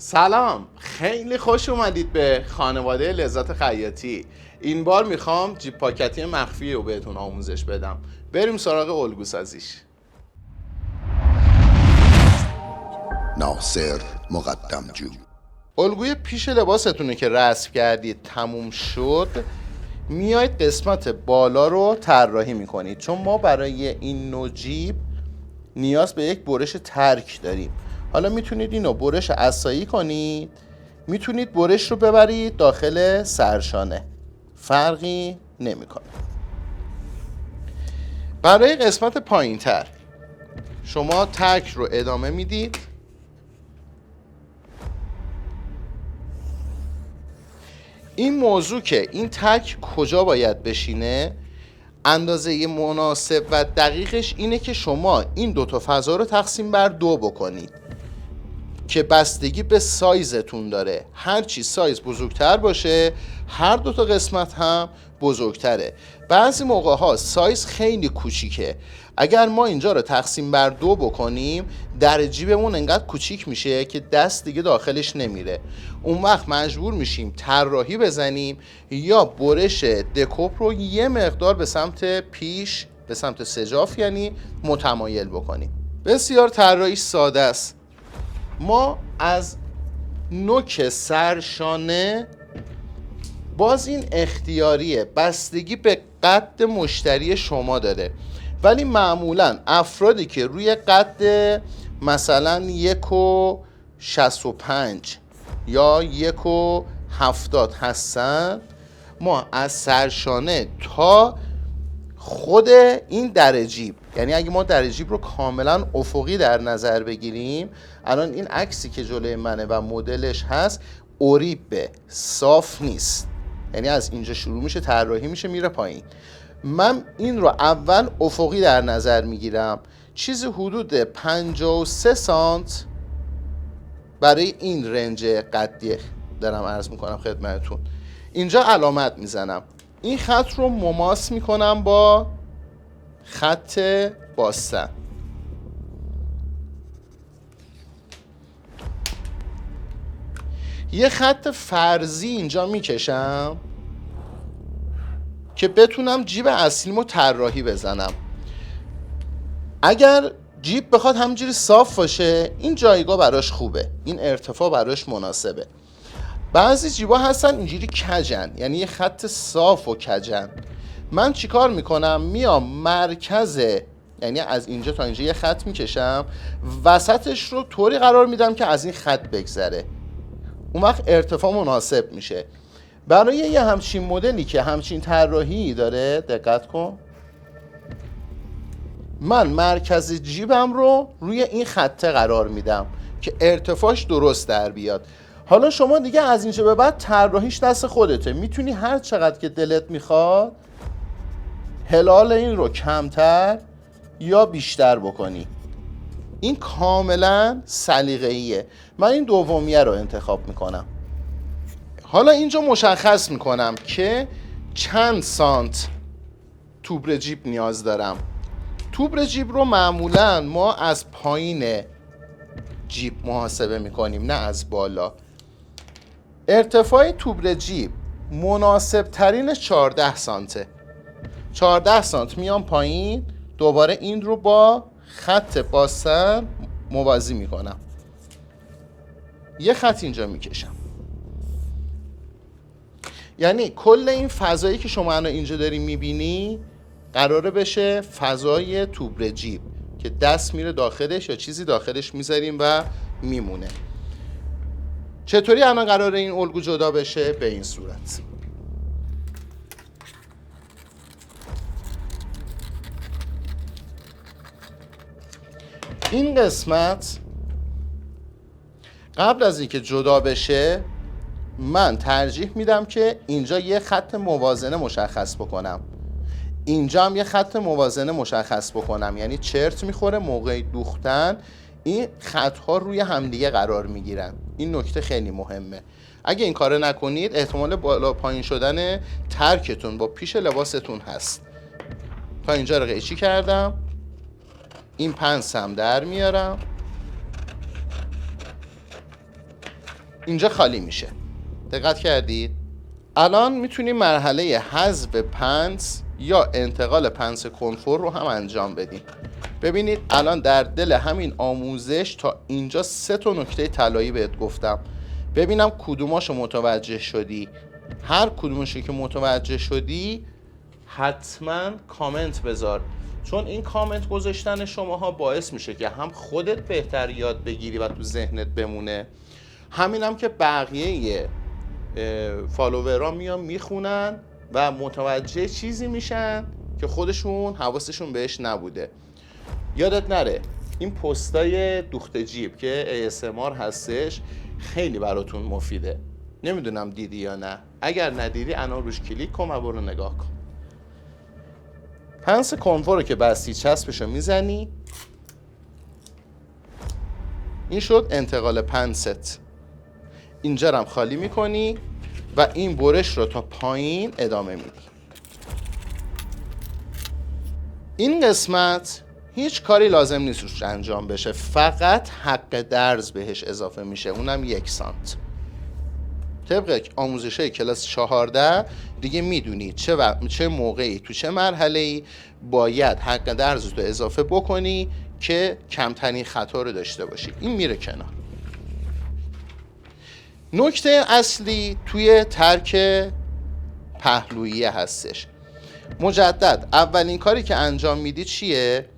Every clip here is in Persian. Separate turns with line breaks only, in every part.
سلام، خیلی خوش اومدید به خانواده لذت خیاطی. این بار میخوام جیب پاکتی مخفی رو بهتون آموزش بدم. بریم سراغ الگو سازیش.
ناصر مقدمجو.
الگوی پیش لباستونه که رسم کردید تموم شد، میاید قسمت بالا رو طراحی میکنید، چون ما برای این نوع جیب نیاز به یک برش ترک داریم. حالا میتونید اینو برش عصایی کنید، میتونید برش رو ببرید داخل سرشانه، فرقی نمیکنه. برای قسمت پایین تر شما ترک رو ادامه میدید. این موضوع که این تک کجا باید بشینه، اندازه مناسب و دقیقش اینه که شما این دوتا فضا رو تقسیم بر 2 بکنید که بستگی به سایزتون داره. هرچی سایز بزرگتر باشه هر دوتا قسمت هم بزرگتره. بعضی موقع ها سایز خیلی کوچیکه، اگر ما اینجا رو تقسیم بر 2 بکنیم در جیبمون انقدر کوچیک میشه که دست دیگه داخلش نمیره. اون وقت مجبور میشیم طراحی بزنیم یا برش دکوپ رو یه مقدار به سمت پیش، به سمت سجاف یعنی متمایل بکنیم. بسیار طراحیش ساده است. ما از نوک سرشانه، باز این اختیاریه، بستگی به قد مشتری شما داره، ولی معمولا افرادی که روی قد مثلا 1.65 یا 1.70 هستن، ما از سرشانه تا خود این در جیب، یعنی اگه ما در جیب رو کاملا افقی در نظر بگیریم، الان این عکسی که جلوی منه و مدلش هست اوریبه، صاف نیست، یعنی از اینجا شروع میشه طراحی میشه میره پایین. من این رو اول افقی در نظر میگیرم، چیزی حدود 53 سانت برای این رنج قدی دارم عرض میکنم خدمتتون. اینجا علامت میزنم، این خط رو مماس میکنم با خط باستن. یه خط فرضی اینجا میکشم که بتونم جیب اصلیمو طراحی بزنم. اگر جیب بخواد همینجوری صاف باشه این جایگاه براش خوبه، این ارتفاع براش مناسبه. بعضی جیبا هستن اینجوری کجن، یعنی یه خط صاف و کجن. من چیکار میکنم؟ میام مرکز، یعنی از اینجا تا اینجا یه خط میکشم، وسطش رو طوری قرار میدم که از این خط بگذره، اون وقت ارتفاع مناسب میشه. برای یه همچین مدلی که همچین طراحی داره، دقت کن، من مرکز جیبم رو روی این خطه قرار میدم که ارتفاعش درست در بیاد. حالا شما دیگه از اینجا به بعد طراحیش دست خودته، میتونی هر چقدر که دلت میخواد هلال این رو کمتر یا بیشتر بکنی، این کاملا سلیقه‌ایه. من این دومیه رو انتخاب میکنم. حالا اینجا مشخص میکنم که چند سانت توبر جیب نیاز دارم. توبر جیب رو معمولا ما از پایین جیب محاسبه میکنیم نه از بالا. ارتفاع توبر جیب مناسب ترینش 14 سانته. 14 سانت میام پایین، دوباره این رو با خط باستن موازی میکنم، یه خط اینجا میکشم. یعنی کل این فضایی که شما الان اینجا داری میبینی قراره بشه فضای توبر جیب که دست میره داخلش یا چیزی داخلش میذاریم و میمونه. چطوری الان قراره این الگو جدا بشه؟ به این صورت. این قسمت قبل از اینکه جدا بشه من ترجیح میدم که اینجا یه خط موازنه مشخص بکنم، اینجا هم یه خط موازنه مشخص بکنم، یعنی چرت میخوره موقع دوختن این خطها روی همدیگه قرار میگیرن. این نکته خیلی مهمه. اگه این کار نکنید احتمال بالا پایین شدن ترکتون با پیش لباستون هست. تا اینجا رو قیچی کردم، این پنس هم در میارم، اینجا خالی میشه. دقت کردید؟ الان میتونیم مرحله حذف پنس یا انتقال پنس کنفور رو هم انجام بدیم. ببینید الان در دل همین آموزش تا اینجا 3 تا نکته طلایی بهت گفتم. ببینم کدوماشو متوجه شدی. هر کدومشو که متوجه شدی حتما کامنت بذار، چون این کامنت گذاشتن شماها باعث میشه که هم خودت بهتر یاد بگیری و تو ذهنت بمونه، همینم که بقیه فالوورها میان میخونن و متوجه چیزی میشن که خودشون حواسشون بهش نبوده. یادت نره این پستای دوخت جیب که ASMR هستش خیلی براتون مفیده. نمیدونم دیدی یا نه. اگر ندیدی الان روش کلیک کن و برو نگاه کن. پنس کنفور رو که بستی چسبشو میزنی، این شد انتقال پنست. اینجا رو هم خالی میکنی و این برش رو تا پایین ادامه میدی. این قسمت هیچ کاری لازم نیست روش انجام بشه، فقط حق درز بهش اضافه میشه، اونم 1 سانت. طبق آموزش‌های کلاس 14 دیگه میدونی چه موقعی تو چه مرحله‌ای باید حق درز رو اضافه بکنی که کمترین خطا رو داشته باشی. این میره کنار. نکته اصلی توی ترک پهلویی هستش. مجدد اولین کاری که انجام میدی چیه؟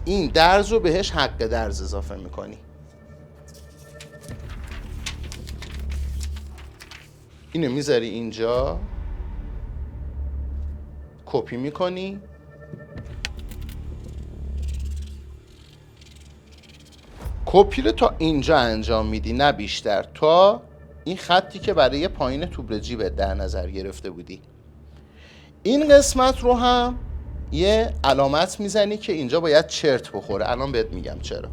این درز رو بهش حق درز اضافه میکنی. اینو میذاری اینجا، کپی میکنی، کپی رو تا اینجا انجام میدی، نه بیشتر، تا این خطی که برای پایین توبر جیبت در نظر گرفته بودی. این قسمت رو هم یه علامت میزنی که اینجا باید چرت بخوره. الان بهت میگم چرا.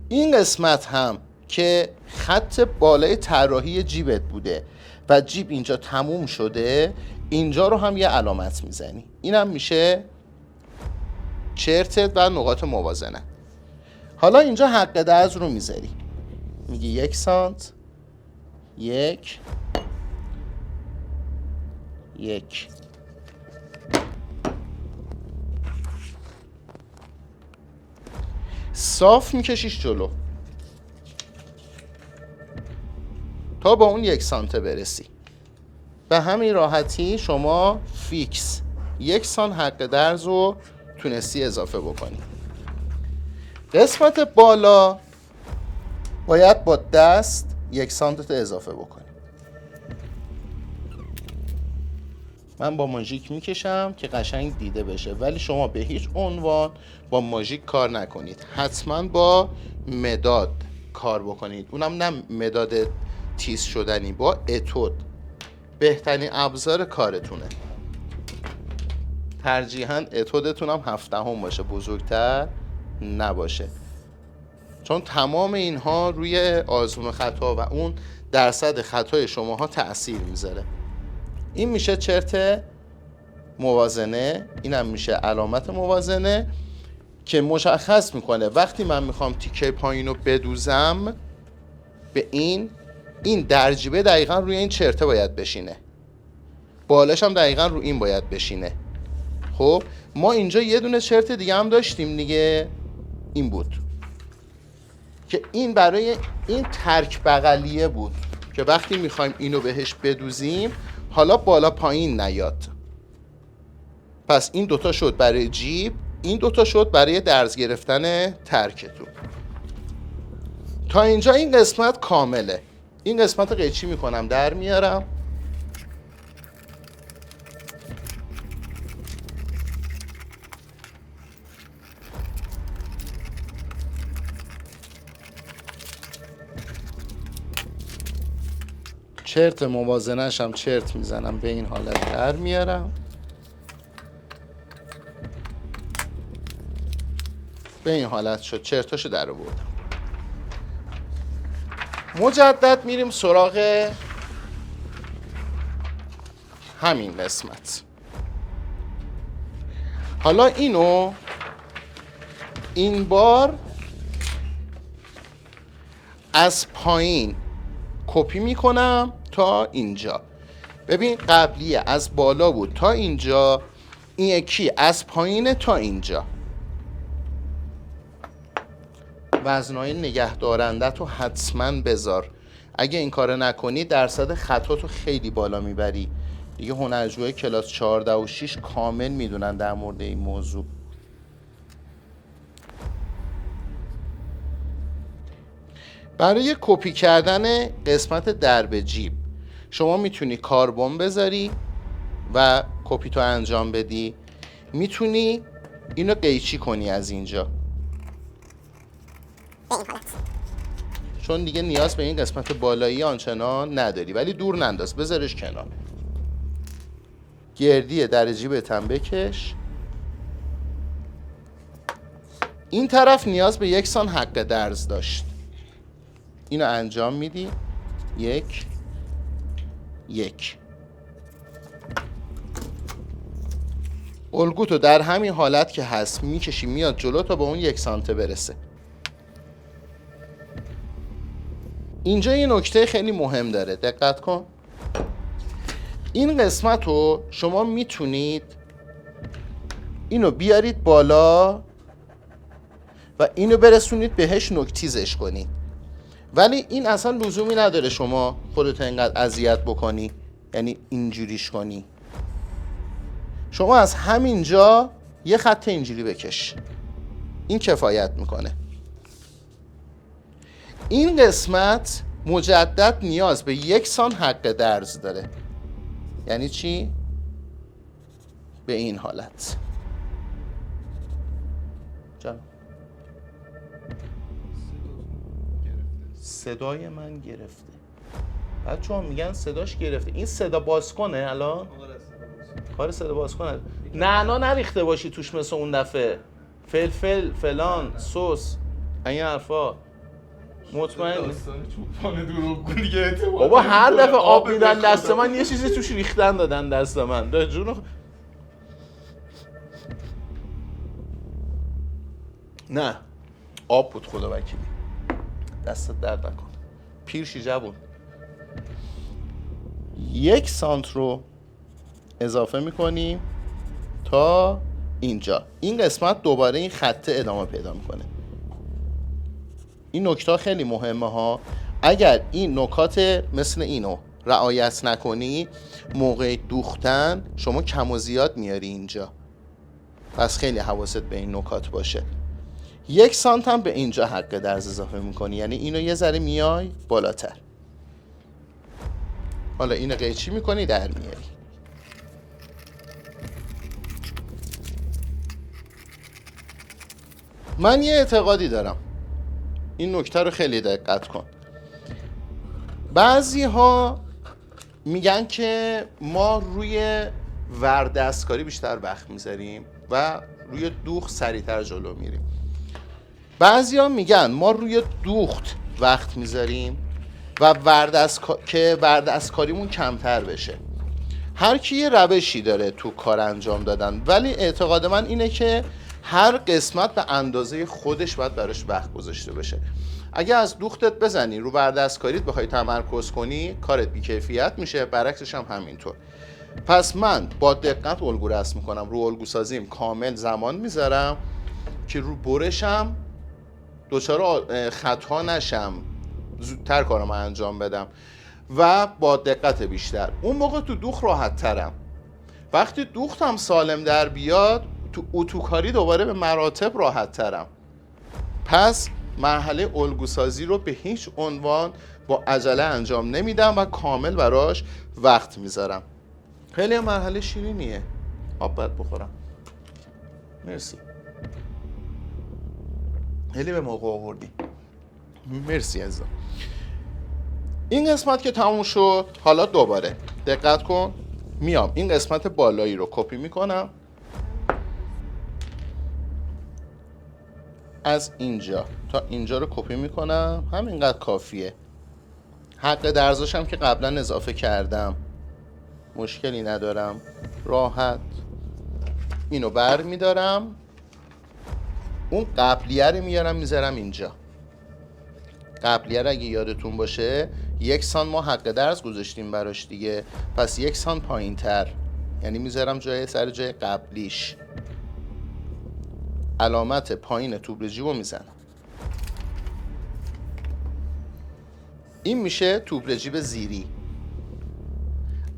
این قسمت هم که خط بالای طراحی جیبت بوده و جیب اینجا تموم شده، اینجا رو هم یه علامت میزنی. این هم میشه چرتت و نقاط موازنه. حالا اینجا حق درز رو میذاری، میگی 1 سانت، 1 صاف میکشیش جلو تا با اون 1 سانته برسی. به همین راحتی شما فیکس 1 سانت حق درز رو تونستی اضافه بکنی. قسمت بالا باید با دست 1 سانت اضافه بکنی. من با ماژیک میکشم که قشنگ دیده بشه، ولی شما به هیچ عنوان با ماژیک کار نکنید، حتما با مداد کار بکنید، اونم نه مداد تیز شدنی، با اتود. بهترین ابزار کارتونه. ترجیحاً اتودتون هم 7 باشه، بزرگتر نباشه، چون تمام اینها روی آزمون خطا و اون درصد خطای شماها تأثیر میذاره. این میشه چرت موازنه، اینم میشه علامت موازنه که مشخص میکنه وقتی من میخوام تیکه پایین رو بدوزم به این درجیبه دقیقا روی این چرته باید بشینه، بالاش هم دقیقا روی این باید بشینه. خب ما اینجا یه دونه چرت دیگه هم داشتیم دیگه، این بود که این برای این ترک بغلیه بود که وقتی میخوایم اینو بهش بدوزیم حالا بالا پایین نیاد. پس این دوتا شد برای جیب، این دوتا شد برای درز گرفتن ترکتون. تا اینجا این قسمت کامله. این قسمت رو قیچی میکنم، در میارم. چرت موازنه‌ش هم چرت میزنم، به این حالت در میارم. به این حالت شد، چرتاشو در آوردم. مجدد میریم سراغ همین قسمت. حالا اینو این بار از پایین کپی میکنم تا اینجا. ببین قبلیه از بالا بود تا اینجا، این یکی از پایین تا اینجا. وزنهای نگه دارنده تو حتما بذار. اگه این کار نکنی درصد خطا تو خیلی بالا میبری. دیگه هنرجوهای کلاس 14 و 6 کامل میدونن در مورد این موضوع. برای کپی کردن قسمت درب جیب شما میتونی کاربن بذاری و کپی تو انجام بدی، میتونی اینو قیچی کنی از اینجا چون دیگه نیاز به این قسمت بالایی آنچنان نداری، ولی دور ننداز، بذارش کنار. گردی در جیبت هم بکش. این طرف نیاز به 1 سان حق درز داشت. اینو انجام میدی. 1 1. الگوتو در همین حالت که هست میکشی میاد جلو تا به اون 1 سانته برسه. اینجا یه نکته خیلی مهم داره، دقت کن. این قسمت رو شما میتونید اینو بیارید بالا و اینو برسونید بهش نوک‌تیزش کنید، ولی این اصلا لزومی نداره شما خودت اینقدر اذیت بکنی، یعنی اینجوریش کنی. شما از همینجا یه خط اینجوری بکش، این کفایت میکنه. این قسمت مجدد نیاز به 1 سان حق درز داره. یعنی چی؟ به این حالت. جان صدای من گرفته. بچه‌ها میگن صداش گرفته. این صدا باز کنه الان؟ کار صدا باز کنه. نعنا نریخته باشی توش مثل اون دفعه. فلفل فلان سس این حرفا. مطمئن بابا هر دفعه آب میدن دست من یه چیزی توش ریختن دادن دست من. ده جون. نه آب بود خدا وکیلی. دستت درد نکن. پیرشی جوون. 1 سانت رو اضافه میکنیم تا اینجا. این قسمت دوباره این خط ادامه پیدا میکنه. این نکته خیلی مهمه ها. اگر این نکات مثل اینو رعایت نکنی موقع دوختن شما کم و زیاد میاری اینجا، پس خیلی حواست به این نکات باشه. 1 سانت هم به اینجا حق درز اضافه میکنی، یعنی اینو یه ذره میای بالاتر. حالا اینو قیچی میکنی در میاری. من یه اعتقادی دارم، این نکته رو خیلی دقت کن. بعضی ها میگن که ما روی وردستکاری بیشتر وقت میذاریم و روی دوخت سریعتر جلو میریم. بعضی ها میگن ما روی دوخت وقت میذاریم و وردستکاریمون کمتر بشه. هر کی یه روشی داره تو کار انجام دادن، ولی اعتقاد من اینه که هر قسمت به اندازه خودش باید براش وقت گذاشته بشه. اگه از دوختت بزنی رو وردستکاریت بخوای تمرکز کنی کارت بی‌کیفیت میشه، برعکسش هم همینطور. پس من با دقت الگو رسم میکنم، رو الگو سازیم کامل زمان میذارم که رو برشم دچار خطا نشم، زودتر کارم انجام بدم و با دقت بیشتر. اون موقع تو دوخت راحت ترم. وقتی دوختم سالم در بیاد تو اتوکاری دوباره به مراتب راحت ترم. پس مرحله الگو سازی رو به هیچ عنوان با عجله انجام نمیدم و کامل براش وقت میذارم. خیلی مرحله شیرینیه. آب باید بخورم. مرسی. خیلی به موقع آوردی. مرسی عزیزم. این قسمت که تموم شد، حالا دوباره دقت کن. میام این قسمت بالایی رو کپی میکنم، از اینجا تا اینجا رو کپی میکنم، همینقدر کافیه. حق درزاشم که قبلا اضافه کردم، مشکلی ندارم، راحت اینو بر میدارم، اون قبلیه رو میارم میذارم اینجا. قبلی رو اگه یادتون باشه 1 سان ما حق درس گذاشتیم براش دیگه، پس 1 سان پایین تر، یعنی میذارم سر جای قبلیش، علامت پایین توبرجیب رو میزنم. این میشه توبرجیب زیری.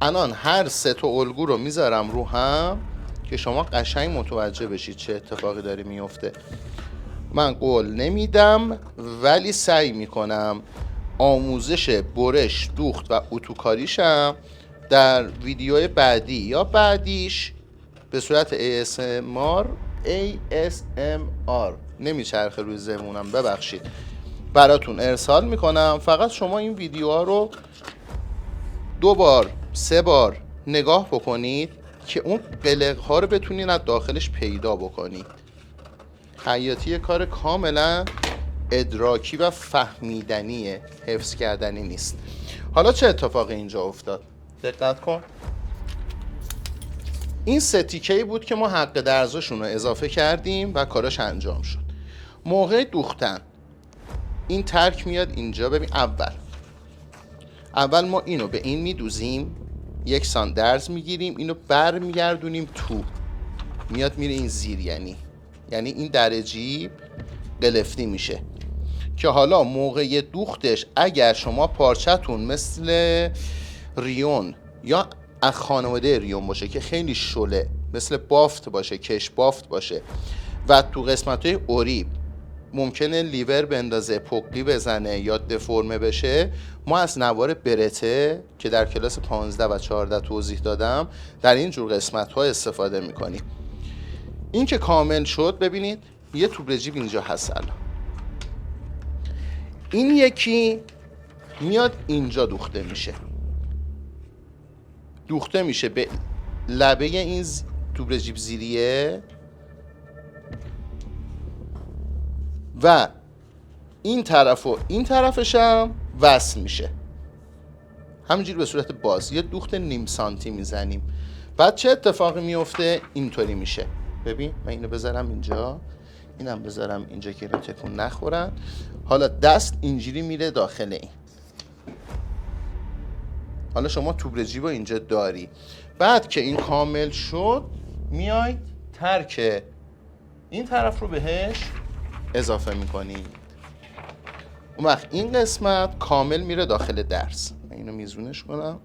الان هر 3 تا الگو رو میذارم رو هم که شما قشنگ متوجه بشید چه اتفاقی داره میفته. من قول نمیدم ولی سعی میکنم آموزش برش، دوخت و اتوکاریشم در ویدیوهای بعدی یا بعدیش به صورت ASMR نمیچرخه روی زمونم، ببخشید، براتون ارسال میکنم. فقط شما این ویدیوها رو 2 بار 3 بار نگاه بکنید که اون قلق ها رو بتونین از داخلش پیدا بکنید. خیاطی کار کاملا ادراکی و فهمیدنیه، حفظ کردنی نیست. حالا چه اتفاقی اینجا افتاد؟ دقت کن. این 3 تیکه‌ای بود که ما حق درزاشون رو اضافه کردیم و کاراش انجام شد. موقع دوختن این ترک میاد اینجا. ببین اول ما اینو به این میدوزیم، 1 سان درز میگیریم، اینو بر میگردونیم تو، میاد میره این زیر، یعنی این درجی قلفتی میشه که حالا موقع دوختش اگر شما پارچتون مثل ریون یا از خانواده ریون باشه که خیلی شله، مثل بافت باشه، کش بافت باشه و تو قسمت‌های اوریب ممکنه لیور بندازه، پوکلی بزنه یا دفرمه بشه، ما از نوار برته که در کلاس 15 و 14 توضیح دادم در این جور قسمت‌ها استفاده می‌کنیم. این که کامل شد، ببینید یه توبرجیب اینجا هست. این یکی میاد اینجا دوخته میشه به لبه این توبرجیب زیریه و این طرف و این طرفش هم وصل میشه همینجوری به صورت باز. یه دوخت نیم سانتی میزنیم. بعد چه اتفاقی میفته؟ اینطوری میشه. ببین من اینو بذارم اینجا، اینم بذارم اینجا که اینو تکون نخورن. حالا دست اینجوری میره داخل این. حالا شما توبرجیب رو اینجا داری. بعد که این کامل شد میاید ترک این طرف رو بهش اضافه میکنید. اون وقت این قسمت کامل میره داخل درس. من اینو میزونش کنم.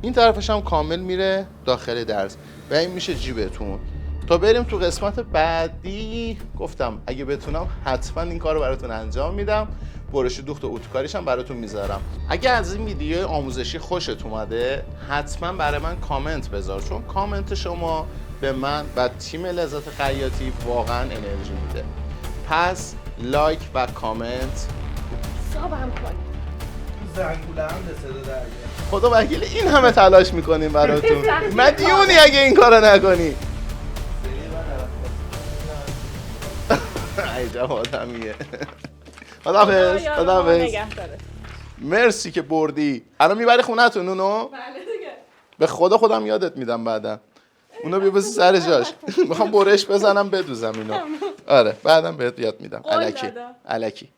این طرفش هم کامل میره داخل درس و این میشه جیبتون. تا بریم تو قسمت بعدی، گفتم اگه بتونم حتما این کار رو براتون انجام میدم. برش دوخت و اتوکاریش هم براتون میذارم. اگه از این ویدیو آموزشی خوشت اومده حتما برای من کامنت بذار، چون کامنت شما به من و تیم لذت خیاطی واقعا انرژی میده. پس لایک و کامنت
سابم کنید.
زنگوله هم به صدا در میاد.
خدا وکیل این همه تلاش میکنیم براتون. مدیونی اگه این کارو نکنی. عجب آدمیه. خداحافظ. خداحافظ. مرسی که بردی. الان میبری خونه‌تون اونو؟
بله دیگه.
به خدا خودم یادت میدم بعدا. اونو بیا بس سر جاش. میخوام برش بزنم بدوزم اینو. آره بعدم بهت یاد میدم. الکی.